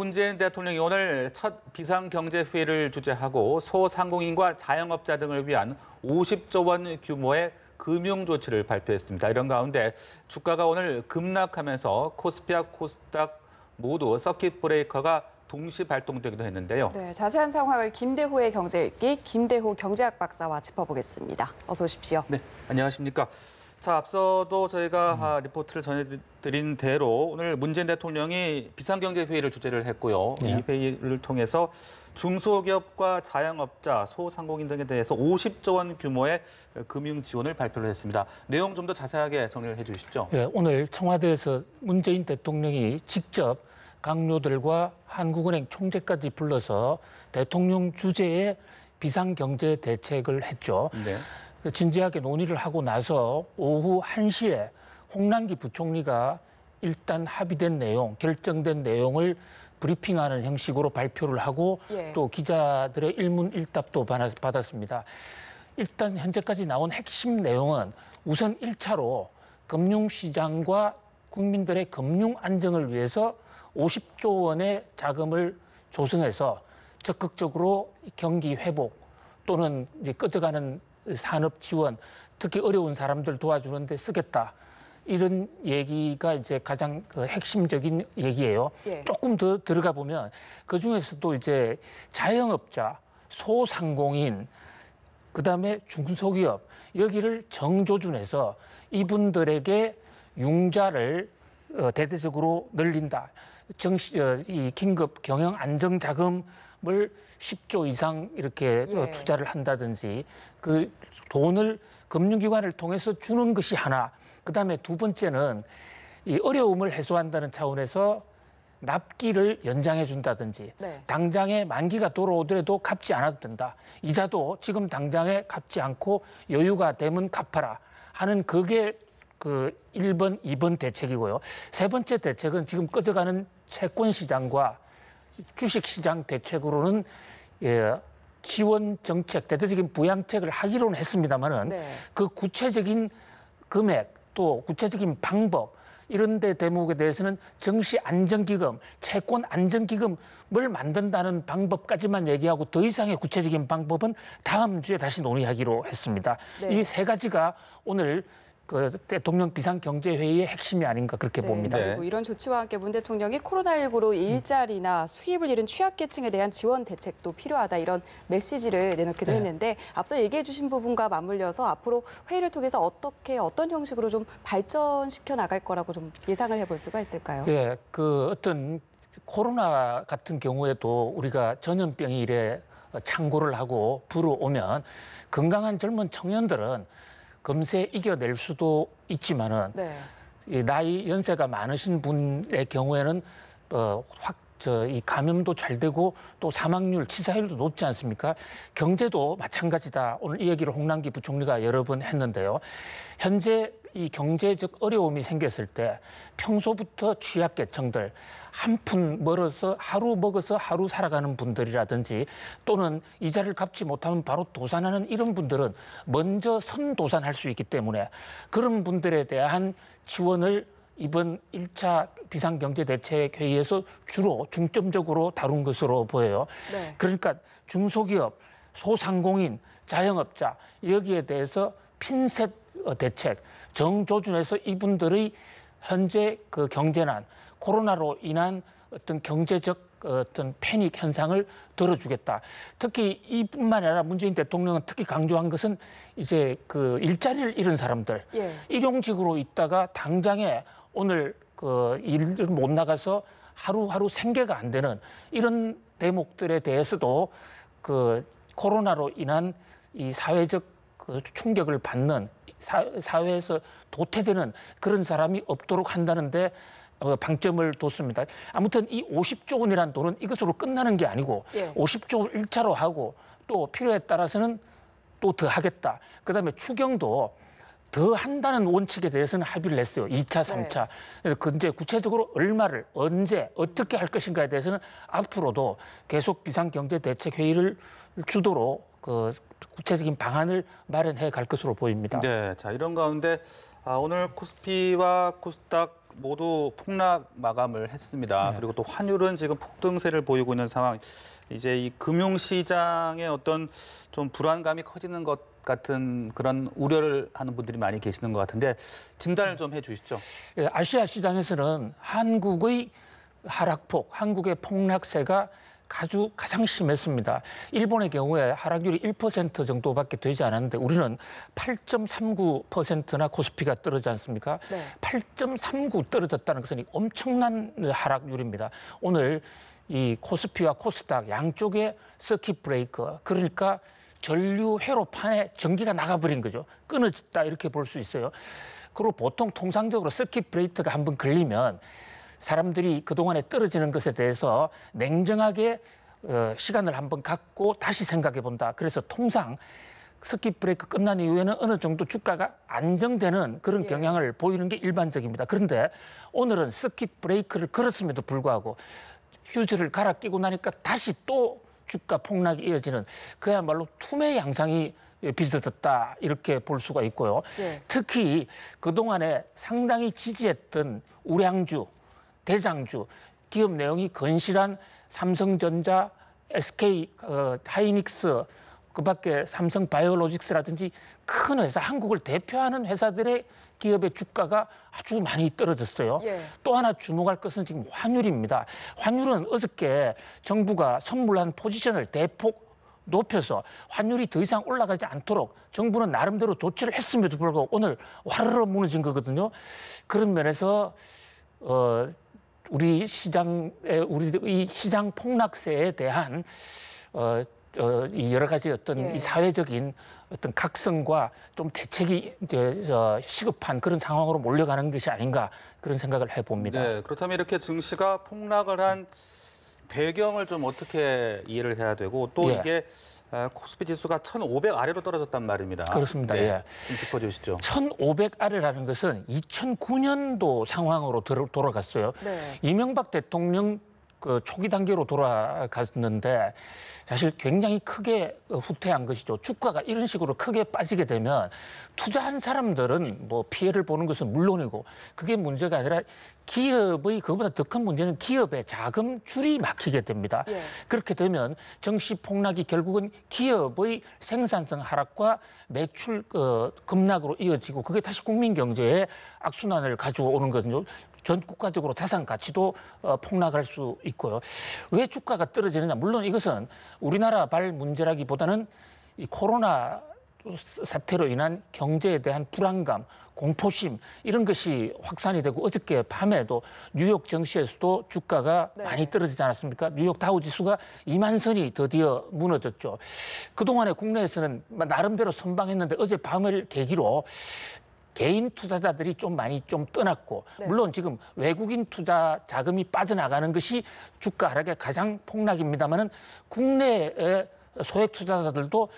문재인 대통령이 오늘 첫 비상경제회의를 주재하고 소상공인과 자영업자 등을 위한 50조 원 규모의 금융조치를 발표했습니다. 이런 가운데 주가가 오늘 급락하면서 코스피와 코스닥 모두 서킷 브레이커가 동시 발동되기도 했는데요. 네, 자세한 상황을 김대호의 경제 읽기 김대호 경제학 박사와 짚어보겠습니다. 어서 오십시오. 네, 안녕하십니까. 자, 앞서도 저희가 리포트를 전해드린 대로 오늘 문재인 대통령이 비상경제회의를 주재를 했고요. 네. 이 회의를 통해서 중소기업과 자영업자, 소상공인 등에 대해서 50조 원 규모의 금융 지원을 발표를 했습니다. 내용 좀 더 자세하게 정리를 해주시죠. 네, 오늘 청와대에서 문재인 대통령이 직접 강요들과 한국은행 총재까지 불러서 대통령 주재의 비상경제 대책을 했죠. 네. 진지하게 논의를 하고 나서 오후 1시에 홍남기 부총리가 일단 합의된 내용, 결정된 내용을 브리핑하는 형식으로 발표를 하고 또 기자들의 일문일답도 받았습니다. 일단 현재까지 나온 핵심 내용은 우선 1차로 금융시장과 국민들의 금융 안정을 위해서 50조 원의 자금을 조성해서 적극적으로 경기 회복 또는 이제 꺼져가는 산업 지원, 특히 어려운 사람들 도와주는 데 쓰겠다. 이런 얘기가 이제 가장 핵심적인 얘기예요. 조금 더 들어가 보면 그중에서도 이제 자영업자, 소상공인, 그다음에 중소기업 여기를 정조준해서 이분들에게 융자를 대대적으로 늘린다. 이 긴급 경영 안정 자금을 10조 이상 이렇게 투자를 한다든지 그 돈을 금융기관을 통해서 주는 것이 하나. 그다음에 두 번째는 이 어려움을 해소한다는 차원에서 납기를 연장해 준다든지 당장에 만기가 돌아오더라도 갚지 않아도 된다. 이자도 지금 당장에 갚지 않고 여유가 되면 갚아라 하는 그게 그 1번, 2번 대책이고요. 세 번째 대책은 지금 꺼져가는 채권 시장과 주식 시장 대책으로는 지원 정책, 대대적인 부양책을 하기로는 했습니다만은 그 구체적인 금액 또 구체적인 방법 이런 데 대목에 대해서는 정시 안정기금, 채권 안정기금을 만든다는 방법까지만 얘기하고 더 이상의 구체적인 방법은 다음 주에 다시 논의하기로 했습니다. 이 세 가지가 오늘 그 대통령 비상경제회의의 핵심이 아닌가 그렇게 봅니다. 그리고 이런 조치와 함께 문 대통령이 코로나19로 일자리나 수입을 잃은 취약계층에 대한 지원 대책도 필요하다 이런 메시지를 내놓기도 했는데 앞서 얘기해 주신 부분과 맞물려서 앞으로 회의를 통해서 어떤 형식으로 좀 발전시켜 나갈 거라고 좀 예상을 해볼 수가 있을까요? 네, 그 어떤 코로나 같은 경우에도 우리가 전염병이 이래 창궐을 하고 불어오면 건강한 젊은 청년들은 금세 이겨낼 수도 있지만은 이 나이 연세가 많으신 분의 경우에는 이 감염도 잘 되고 또 사망률, 치사율도 높지 않습니까? 경제도 마찬가지다. 오늘 이 얘기를 홍남기 부총리가 여러 번 했는데요. 현재 이 경제적 어려움이 생겼을 때 평소부터 취약계층들 한 푼 벌어서 하루 먹어서 하루 살아가는 분들이라든지 또는 이자를 갚지 못하면 바로 도산하는 이런 분들은 먼저 선도산할 수 있기 때문에 그런 분들에 대한 지원을 이번 1차 비상경제대책회의에서 주로 중점적으로 다룬 것으로 보여요. 그러니까 중소기업, 소상공인, 자영업자 여기에 대해서 핀셋 대책, 정조준해서 이분들의 현재 그 경제난, 코로나로 인한 어떤 경제적 어떤 패닉 현상을 덜어주겠다. 특히 이뿐만 아니라 문재인 대통령은 특히 강조한 것은 이제 그 일자리를 잃은 사람들, 일용직으로 있다가 당장에 오늘 그 일을 못 나가서 하루하루 생계가 안 되는 이런 대목들에 대해서도 그 코로나로 인한 이 사회적 그 충격을 받는 사회에서 도태되는 그런 사람이 없도록 한다는데 방점을 뒀습니다. 아무튼 이 50조 원이라는 돈은 이것으로 끝나는 게 아니고 50조 1차로 하고 또 필요에 따라서는 또 더 하겠다. 그다음에 추경도 더 한다는 원칙에 대해서는 합의를 했어요. 2차, 3차. 근데 구체적으로 얼마를 언제 어떻게 할 것인가에 대해서는 앞으로도 계속 비상경제대책회의를 주도로 그 구체적인 방안을 마련해 갈 것으로 보입니다. 네, 자 이런 가운데 오늘 코스피와 코스닥 모두 폭락 마감을 했습니다. 네. 그리고 또 환율은 지금 폭등세를 보이고 있는 상황. 이제 이 금융시장의 어떤 좀 불안감이 커지는 것 같은 그런 우려를 하는 분들이 많이 계시는 것 같은데 진단을 좀 해주시죠. 예, 아시아 시장에서는 한국의 하락폭, 한국의 폭락세가 가장 심했습니다. 일본의 경우에 하락률이 1% 정도밖에 되지 않았는데 우리는 8.39%나 코스피가 떨어지지 않습니까? 네. 8.39 떨어졌다는 것은 엄청난 하락률입니다. 오늘 이 코스피와 코스닥 양쪽에 서킷 브레이커, 그러니까 전류 회로판에 전기가 나가버린 거죠. 끊어졌다 이렇게 볼 수 있어요. 그리고 보통 통상적으로 서킷 브레이커가 한번 걸리면 사람들이 그동안에 떨어지는 것에 대해서 냉정하게 시간을 한번 갖고 다시 생각해 본다. 그래서 통상 서킷 브레이크 끝난 이후에는 어느 정도 주가가 안정되는 그런 경향을 보이는 게 일반적입니다. 그런데 오늘은 서킷 브레이크를 걸었음에도 불구하고 휴지를 갈아 끼고 나니까 다시 또 주가 폭락이 이어지는 그야말로 투매 양상이 빚어졌다 이렇게 볼 수가 있고요. 예. 특히 그동안에 상당히 지지했던 우량주, 대장주, 기업 내용이 건실한 삼성전자, SK 하이닉스, 그밖에 삼성 바이오로직스라든지 큰 회사, 한국을 대표하는 회사들의 기업의 주가가 아주 많이 떨어졌어요. 예. 또 하나 주목할 것은 지금 환율입니다. 환율은 어저께 정부가 선물한 포지션을 대폭 높여서 환율이 더 이상 올라가지 않도록 정부는 나름대로 조치를 했음에도 불구하고 오늘 와르르 무너진 거거든요. 그런 면에서 우리 이 시장 폭락세에 대한 이 여러 가지 어떤 예. 이 사회적인 어떤 각성과 좀 대책이 이제 시급한 그런 상황으로 몰려가는 것이 아닌가 그런 생각을 해봅니다. 네, 그렇다면 이렇게 증시가 폭락을 한 배경을 좀 어떻게 이해를 해야 되고 또 예. 이게 코스피 지수가 1,500 아래로 떨어졌단 말입니다. 그렇습니다. 네, 예. 좀 짚어주시죠. 1,500 아래라는 것은 2009년도 상황으로 돌아갔어요. 네. 이명박 대통령 그 초기 단계로 돌아갔는데 사실 굉장히 크게 후퇴한 것이죠. 주가가 이런 식으로 크게 빠지게 되면 투자한 사람들은 뭐 피해를 보는 것은 물론이고 그게 문제가 아니라 기업의 그보다 더 큰 문제는 기업의 자금줄이 막히게 됩니다. 예. 그렇게 되면 정시 폭락이 결국은 기업의 생산성 하락과 매출 급락으로 이어지고 그게 다시 국민 경제에 악순환을 가져오는 거거든요. 전 국가적으로 자산 가치도 폭락할 수 있고요. 왜 주가가 떨어지느냐? 물론 이것은 우리나라 발 문제라기보다는 이 코로나 사태로 인한 경제에 대한 불안감, 공포심 이런 것이 확산이 되고 어저께 밤에도 뉴욕 증시에서도 주가가 네. 많이 떨어지지 않았습니까? 뉴욕 다우 지수가 2만 선이 드디어 무너졌죠. 그동안에 국내에서는 나름대로 선방했는데 어제 밤을 계기로 개인 투자자들이 좀 많이 좀 떠났고 네. 물론 지금 외국인 투자 자금이 빠져나가는 것이 주가 하락의 가장 폭락입니다만은 국내의 소액 투자자들도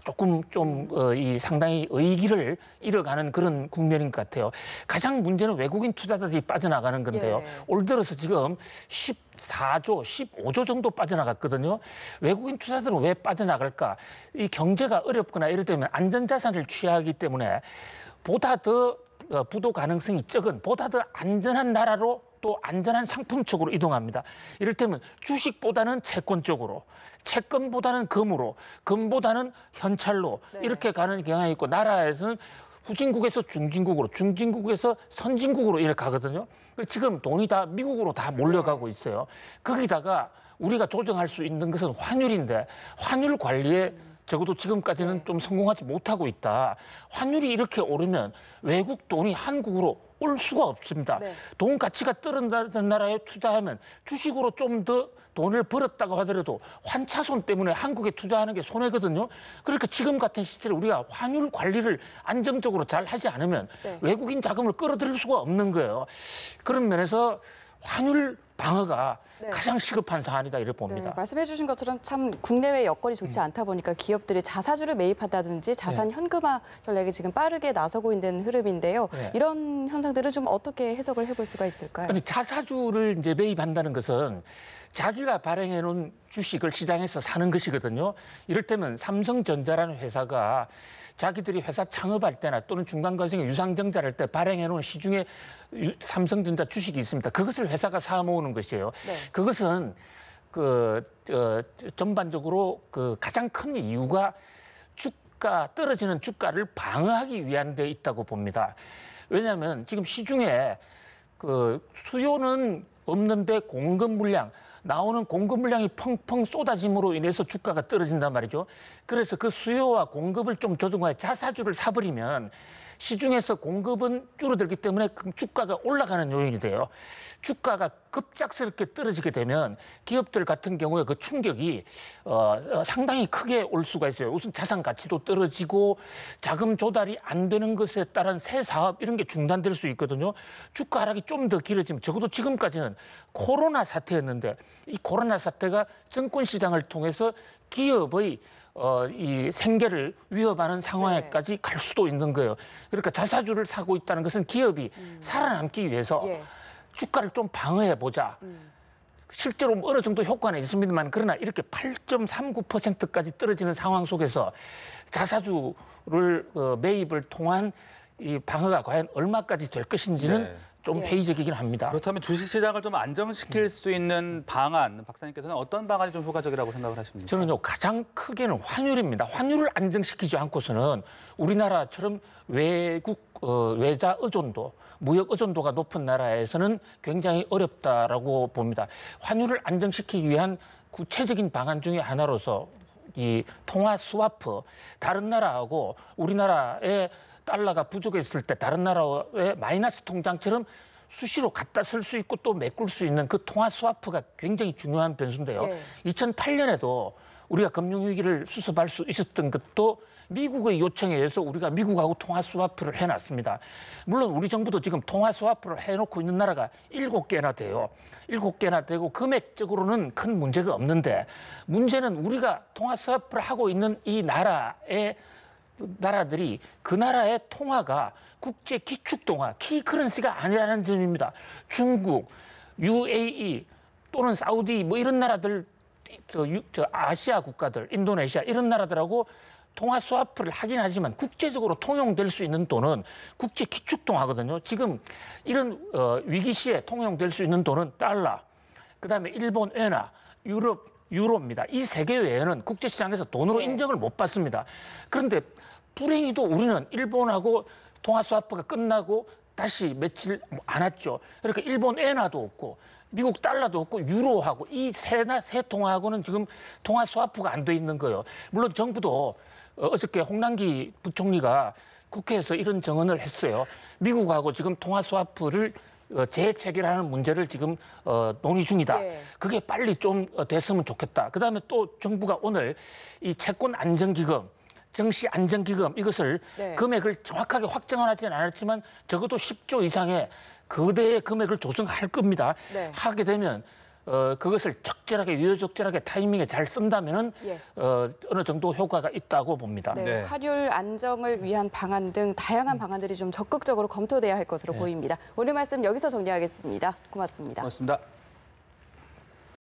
조금 좀 이 상당히 의기를 잃어가는 그런 국면인 것 같아요. 가장 문제는 외국인 투자자들이 빠져나가는 건데요. 예. 올 들어서 지금 14조, 15조 정도 빠져나갔거든요. 외국인 투자들은 왜 빠져나갈까? 이 경제가 어렵거나 이럴 때면 안전자산을 취하기 때문에 보다 더 부도 가능성이 적은 보다 더 안전한 나라로 또 안전한 상품 쪽으로 이동합니다. 이를테면 주식보다는 채권 쪽으로, 채권보다는 금으로, 금보다는 현찰로 네. 이렇게 가는 경향이 있고 나라에서는 후진국에서 중진국으로, 중진국에서 선진국으로 이렇게 가거든요. 지금 돈이 다 미국으로 다 몰려가고 있어요. 거기다가 우리가 조정할 수 있는 것은 환율인데 환율 관리에 적어도 지금까지는 좀 성공하지 못하고 있다. 환율이 이렇게 오르면 외국 돈이 한국으로 올 수가 없습니다. 네. 돈 가치가 떨어지는 나라에 투자하면 주식으로 좀 더 돈을 벌었다고 하더라도 환차손 때문에 한국에 투자하는 게 손해거든요. 그러니까 지금 같은 시절에 우리가 환율 관리를 안정적으로 잘 하지 않으면 네. 외국인 자금을 끌어들일 수가 없는 거예요. 그런 면에서 환율 방어가 네. 가장 시급한 사안이다 이렇게 네, 봅니다. 말씀해 주신 것처럼 참 국내외 여건이 좋지 않다 보니까 기업들이 자사주를 매입한다든지 자산 현금화 전략에 지금 빠르게 나서고 있는 흐름인데요. 네. 이런 현상들을 좀 어떻게 해석을 해볼 수가 있을까요? 아니, 자사주를 이제 매입한다는 것은 자기가 발행해 놓은 주식을 시장에서 사는 것이거든요. 이를테면 삼성전자라는 회사가 자기들이 회사 창업할 때나 또는 중간 과정에 유상증자를 할 때 발행해 놓은 시중에 삼성전자 주식이 있습니다. 그것을 회사가 사 모으는 것이에요. 네. 그것은 전반적으로 가장 큰 이유가 떨어지는 주가를 방어하기 위한 데 있다고 봅니다. 왜냐하면 지금 시중에 수요는 없는데 공급 물량, 나오는 공급 물량이 펑펑 쏟아짐으로 인해서 주가가 떨어진단 말이죠. 그래서 그 수요와 공급을 좀 조정하여 자사주를 사버리면 시중에서 공급은 줄어들기 때문에 주가가 올라가는 요인이 돼요. 주가가 급작스럽게 떨어지게 되면 기업들 같은 경우에 그 충격이 상당히 크게 올 수가 있어요. 우선 자산 가치도 떨어지고 자금 조달이 안 되는 것에 따른 새 사업 이런 게 중단될 수 있거든요. 주가 하락이 좀 더 길어지면 적어도 지금까지는 코로나 사태였는데 이 코로나 사태가 증권 시장을 통해서 기업의 이 생계를 위협하는 상황에까지 갈 수도 있는 거예요. 그러니까 자사주를 사고 있다는 것은 기업이 살아남기 위해서 예. 주가를 좀 방어해 보자. 실제로 어느 정도 효과는 있습니다만 그러나 이렇게 8.39%까지 떨어지는 상황 속에서 자사주를 매입을 통한 이 방어가 과연 얼마까지 될 것인지는 네. 좀 예. 회의적이긴 합니다. 그렇다면 주식시장을 좀 안정시킬 수 있는 방안, 박사님께서는 어떤 방안이 좀 효과적이라고 생각을 하십니까? 저는요, 가장 크게는 환율입니다. 환율을 안정시키지 않고서는 우리나라처럼 외국 외자 의존도, 무역 의존도가 높은 나라에서는 굉장히 어렵다라고 봅니다. 환율을 안정시키기 위한 구체적인 방안 중에 하나로서 이 통화 스와프, 다른 나라하고 우리나라의 달러가 부족했을 때 다른 나라의 마이너스 통장처럼 수시로 갖다 쓸 수 있고 또 메꿀 수 있는 그 통화 스와프가 굉장히 중요한 변수인데요. 예. 2008년에도 우리가 금융위기를 수습할 수 있었던 것도 미국의 요청에 의해서 우리가 미국하고 통화 스와프를 해놨습니다. 물론 우리 정부도 지금 통화 스와프를 해놓고 있는 나라가 7개나 돼요. 7개나 되고 금액적으로는 큰 문제가 없는데 문제는 우리가 통화 스와프를 하고 있는 이 나라들이 그 나라의 통화가 국제 기축 통화, 키 커런시가 아니라는 점입니다. 중국, UAE 또는 사우디 뭐 이런 나라들, 아시아 국가들, 인도네시아 이런 나라들하고 통화 스와프를 하긴 하지만 국제적으로 통용될 수 있는 돈은 국제 기축 통화거든요. 지금 이런 위기 시에 통용될 수 있는 돈은 달러, 그다음에 일본 엔화, 유로입니다. 이 세 개 외에는 국제시장에서 돈으로 네. 인정을 못 받습니다. 그런데 불행히도 우리는 일본하고 통화 스와프가 끝나고 다시 며칠 안 왔죠. 그러니까 일본 엔화도 없고 미국 달러도 없고 유로하고 이 세 통화하고는 지금 통화 스와프가 안 돼 있는 거예요. 물론 정부도 어저께 홍남기 부총리가 국회에서 이런 정언을 했어요. 미국하고 지금 통화 스와프를 재체결하는 문제를 지금 논의 중이다. 예. 그게 빨리 좀 됐으면 좋겠다. 그다음에 또 정부가 오늘 이 채권 안정기금, 정시 안정기금 이것을 네. 금액을 정확하게 확정은 하지는 않았지만 적어도 10조 이상의 거대의 금액을 조성할 겁니다. 네. 하게 되면 그것을 적절하게 유효적절하게 타이밍에 잘 쓴다면은 예. 어느 정도 효과가 있다고 봅니다. 네, 네. 환율 안정을 위한 방안 등 다양한 방안들이 좀 적극적으로 검토돼야 할 것으로 보입니다. 오늘 말씀 여기서 정리하겠습니다. 고맙습니다. 고맙습니다.